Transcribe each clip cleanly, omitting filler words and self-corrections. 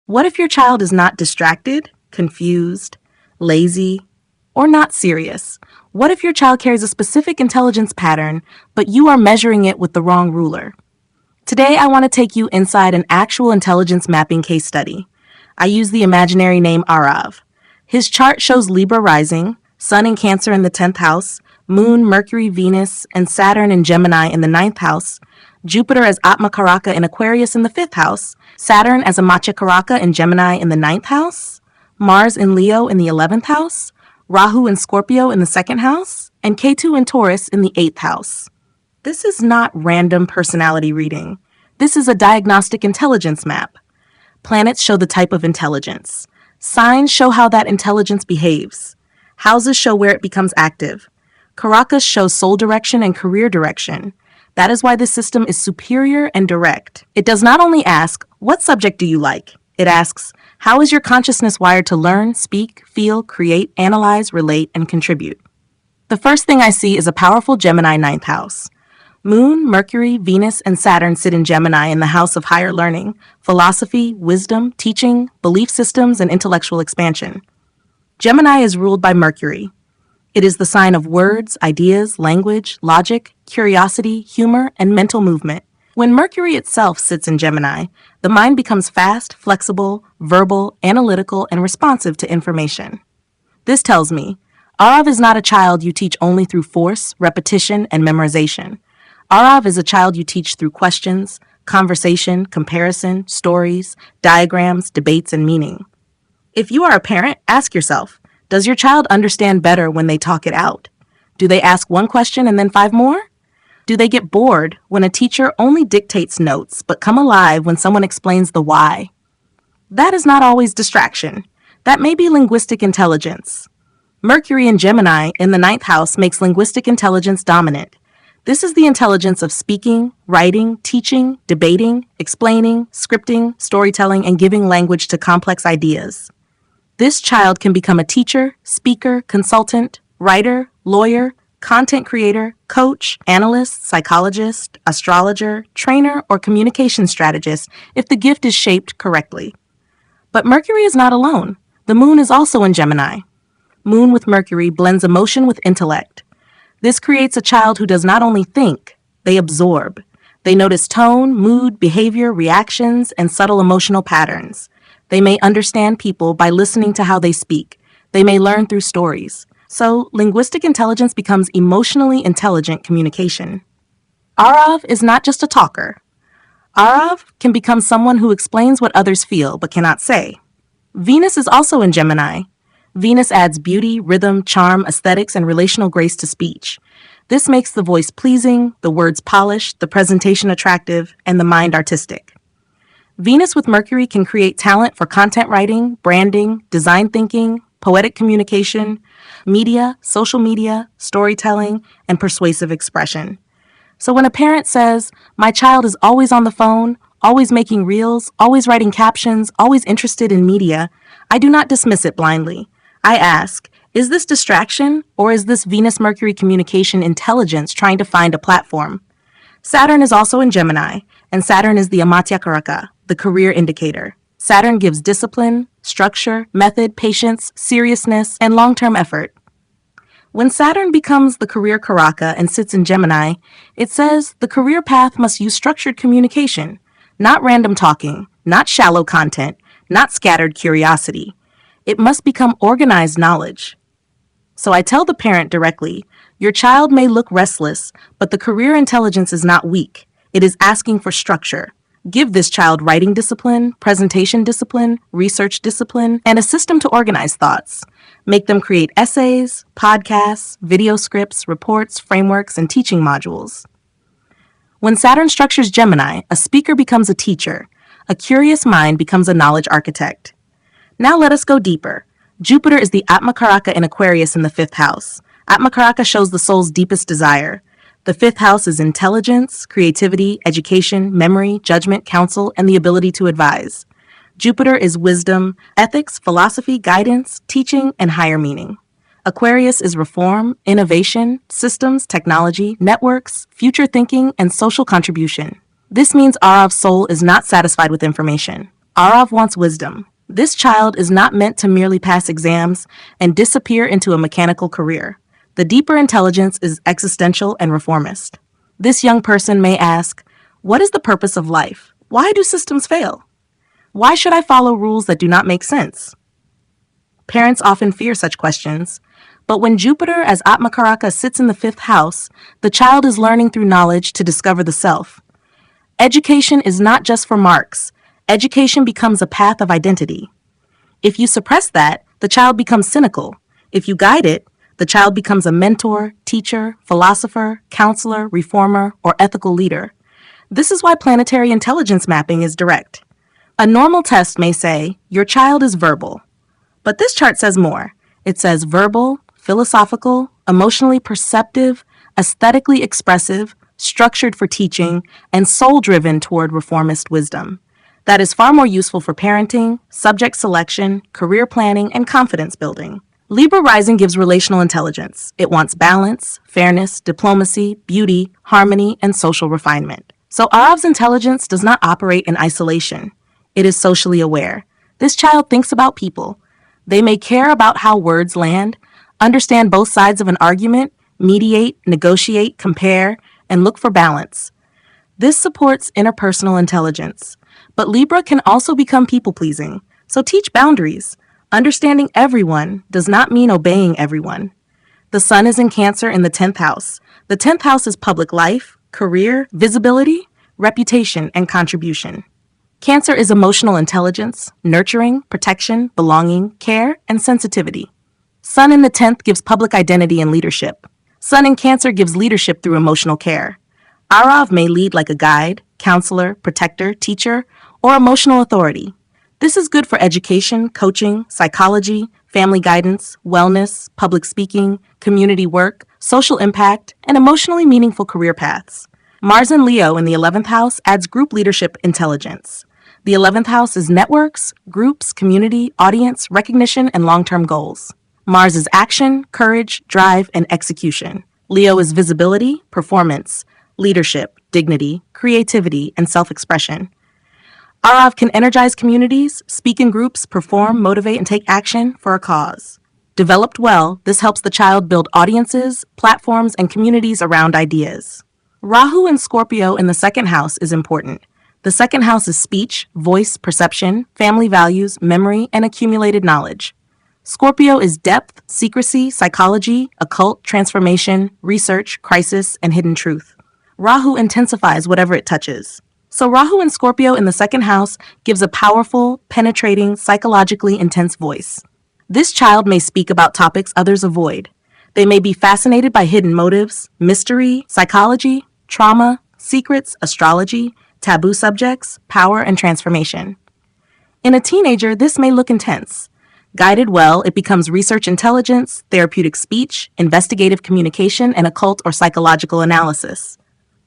What if your child is not distracted, confused, lazy, or not serious? What if your child carries a specific intelligence pattern, but you are measuring it with the wrong ruler? Today, I want to take you inside an actual intelligence mapping case study. I use the imaginary name Arav. His chart shows Libra rising, Sun in Cancer in the 10th house, Moon, Mercury, Venus, and Saturn in Gemini in the 9th house, Jupiter as Atma Karaka in Aquarius in the 5th house, Saturn as a Macha Karaka in Gemini in the 9th house, Mars in Leo in the 11th house, Rahu in Scorpio in the 2nd house, and Ketu in Taurus in the 8th house. This is not random personality reading. This is a diagnostic intelligence map. Planets show the type of intelligence. Signs show how that intelligence behaves. Houses show where it becomes active. Karakas shows soul direction and career direction. That is why this system is superior and direct. It does not only ask, what subject do you like? It asks, how is your consciousness wired to learn, speak, feel, create, analyze, relate, and contribute? The first thing I see is a powerful Gemini 9th house. Moon, Mercury, Venus, and Saturn sit in Gemini in the house of higher learning, philosophy, wisdom, teaching, belief systems, and intellectual expansion. Gemini is ruled by Mercury. It is the sign of words, ideas, language, logic, curiosity, humor, and mental movement. When Mercury itself sits in Gemini, the mind becomes fast, flexible, verbal, analytical, and responsive to information. This tells me, Arav is not a child you teach only through force, repetition, and memorization. Arav is a child you teach through questions, conversation, comparison, stories, diagrams, debates, and meaning. If you are a parent, ask yourself, does your child understand better when they talk it out? Do they ask one question and then 5 more? Do they get bored when a teacher only dictates notes but come alive when someone explains the why? That is not always distraction. That may be linguistic intelligence. Mercury in Gemini in the 9th house makes linguistic intelligence dominant. This is the intelligence of speaking, writing, teaching, debating, explaining, scripting, storytelling, and giving language to complex ideas. This child can become a teacher, speaker, consultant, writer, lawyer, content creator, coach, analyst, psychologist, astrologer, trainer, or communication strategist if the gift is shaped correctly. But Mercury is not alone. The moon is also in Gemini. Moon with Mercury blends emotion with intellect. This creates a child who does not only think, they absorb. They notice tone, mood, behavior, reactions, and subtle emotional patterns. They may understand people by listening to how they speak. They may learn through stories. So, linguistic intelligence becomes emotionally intelligent communication. Arav is not just a talker. Arav can become someone who explains what others feel but cannot say. Venus is also in Gemini. Venus adds beauty, rhythm, charm, aesthetics, and relational grace to speech. This makes the voice pleasing, the words polished, the presentation attractive, and the mind artistic. Venus with Mercury can create talent for content writing, branding, design thinking, poetic communication, media, social media, storytelling, and persuasive expression. So when a parent says, my child is always on the phone, always making reels, always writing captions, always interested in media, I do not dismiss it blindly. I ask, is this distraction or is this Venus-Mercury communication intelligence trying to find a platform? Saturn is also in Gemini, and Saturn is the Amatya Karaka, the career indicator. Saturn gives discipline, structure, method, patience, seriousness, and long-term effort. When Saturn becomes the career Karaka and sits in Gemini, it says the career path must use structured communication, not random talking, not shallow content, not scattered curiosity. It must become organized knowledge. So I tell the parent directly, your child may look restless, but the career intelligence is not weak. It is asking for structure. Give this child writing discipline, presentation discipline, research discipline, and a system to organize thoughts. Make them create essays, podcasts, video scripts, reports, frameworks, and teaching modules. When Saturn structures Gemini, a speaker becomes a teacher. A curious mind becomes a knowledge architect. Now let us go deeper. Jupiter is the Atma Karaka in Aquarius in the 5th house. Atma Karaka shows the soul's deepest desire. The 5th house is intelligence, creativity, education, memory, judgment, counsel, and the ability to advise. Jupiter is wisdom, ethics, philosophy, guidance, teaching, and higher meaning. Aquarius is reform, innovation, systems, technology, networks, future thinking, and social contribution. This means Arav's soul is not satisfied with information. Arav wants wisdom. This child is not meant to merely pass exams and disappear into a mechanical career. The deeper intelligence is existential and reformist. This young person may ask, what is the purpose of life? Why do systems fail? Why should I follow rules that do not make sense? Parents often fear such questions, but when Jupiter as Atma Karaka sits in the fifth house, the child is learning through knowledge to discover the self. Education is not just for marks. Education becomes a path of identity. If you suppress that, the child becomes cynical. If you guide it, the child becomes a mentor, teacher, philosopher, counselor, reformer, or ethical leader. This is why planetary intelligence mapping is direct. A normal test may say, your child is verbal. But this chart says more. It says verbal, philosophical, emotionally perceptive, aesthetically expressive, structured for teaching, and soul-driven toward reformist wisdom. That is far more useful for parenting, subject selection, career planning, and confidence building. Libra rising gives relational intelligence. It wants balance, fairness, diplomacy, beauty, harmony, and social refinement. So Arav's intelligence does not operate in isolation. It is socially aware. This child thinks about people. They may care about how words land, understand both sides of an argument, mediate, negotiate, compare, and look for balance. This supports interpersonal intelligence. But Libra can also become people-pleasing, so teach boundaries. Understanding everyone does not mean obeying everyone. The sun is in Cancer in the 10th house. The 10th house is public life, career, visibility, reputation, and contribution. Cancer is emotional intelligence, nurturing, protection, belonging, care, and sensitivity. Sun in the 10th gives public identity and leadership. Sun in Cancer gives leadership through emotional care. Arav may lead like a guide, counselor, protector, teacher, or emotional authority. This is good for education, coaching, psychology, family guidance, wellness, public speaking, community work, social impact, and emotionally meaningful career paths. Mars in Leo in the 11th house adds group leadership intelligence. The 11th house is networks, groups, community, audience, recognition, and long-term goals. Mars is action, courage, drive, and execution. Leo is visibility, performance, leadership, dignity, creativity, and self-expression. Arav can energize communities, speak in groups, perform, motivate, and take action for a cause. Developed well, this helps the child build audiences, platforms, and communities around ideas. Rahu in Scorpio in the 2nd house is important. The 2nd house is speech, voice, perception, family values, memory, and accumulated knowledge. Scorpio is depth, secrecy, psychology, occult, transformation, research, crisis, and hidden truth. Rahu intensifies whatever it touches. So Rahu in Scorpio in the 2nd house gives a powerful, penetrating, psychologically intense voice. This child may speak about topics others avoid. They may be fascinated by hidden motives, mystery, psychology, trauma, secrets, astrology, taboo subjects, power, and transformation. In a teenager, this may look intense. Guided well, it becomes research intelligence, therapeutic speech, investigative communication, and occult or psychological analysis.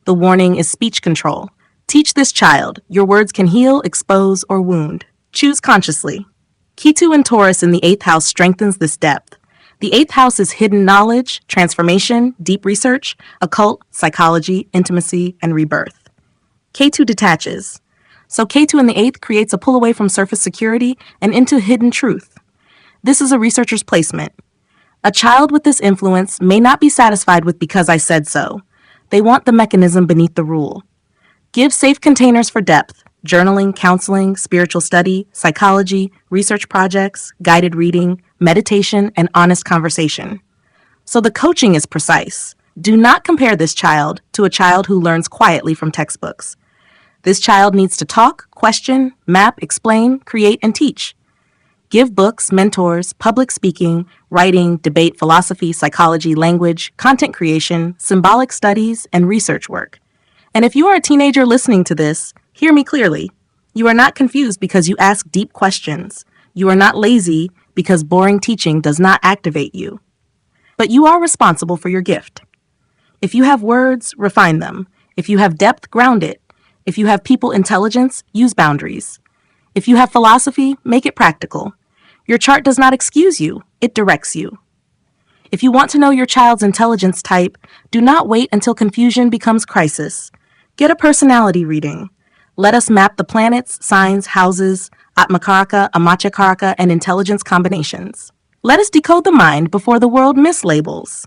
The warning is speech control. Teach this child. Your words can heal, expose, or wound. Choose consciously. Ketu in Taurus in the 8th house strengthens this depth. The 8th house is hidden knowledge, transformation, deep research, occult, psychology, intimacy, and rebirth. Ketu detaches. So Ketu in the 8th creates a pull away from surface security and into hidden truth. This is a researcher's placement. A child with this influence may not be satisfied with because I said so. They want the mechanism beneath the rule. Give safe containers for depth, journaling, counseling, spiritual study, psychology, research projects, guided reading, meditation, and honest conversation. So the coaching is precise. Do not compare this child to a child who learns quietly from textbooks. This child needs to talk, question, map, explain, create, and teach. Give books, mentors, public speaking, writing, debate, philosophy, psychology, language, content creation, symbolic studies, and research work. And if you are a teenager listening to this, hear me clearly. You are not confused because you ask deep questions. You are not lazy because boring teaching does not activate you. But you are responsible for your gift. If you have words, refine them. If you have depth, ground it. If you have people intelligence, use boundaries. If you have philosophy, make it practical. Your chart does not excuse you, it directs you. If you want to know your child's intelligence type, do not wait until confusion becomes crisis. Get a personality reading. Let us map the planets, signs, houses, Atmakaraka, Amachakaraka, and intelligence combinations. Let us decode the mind before the world mislabels.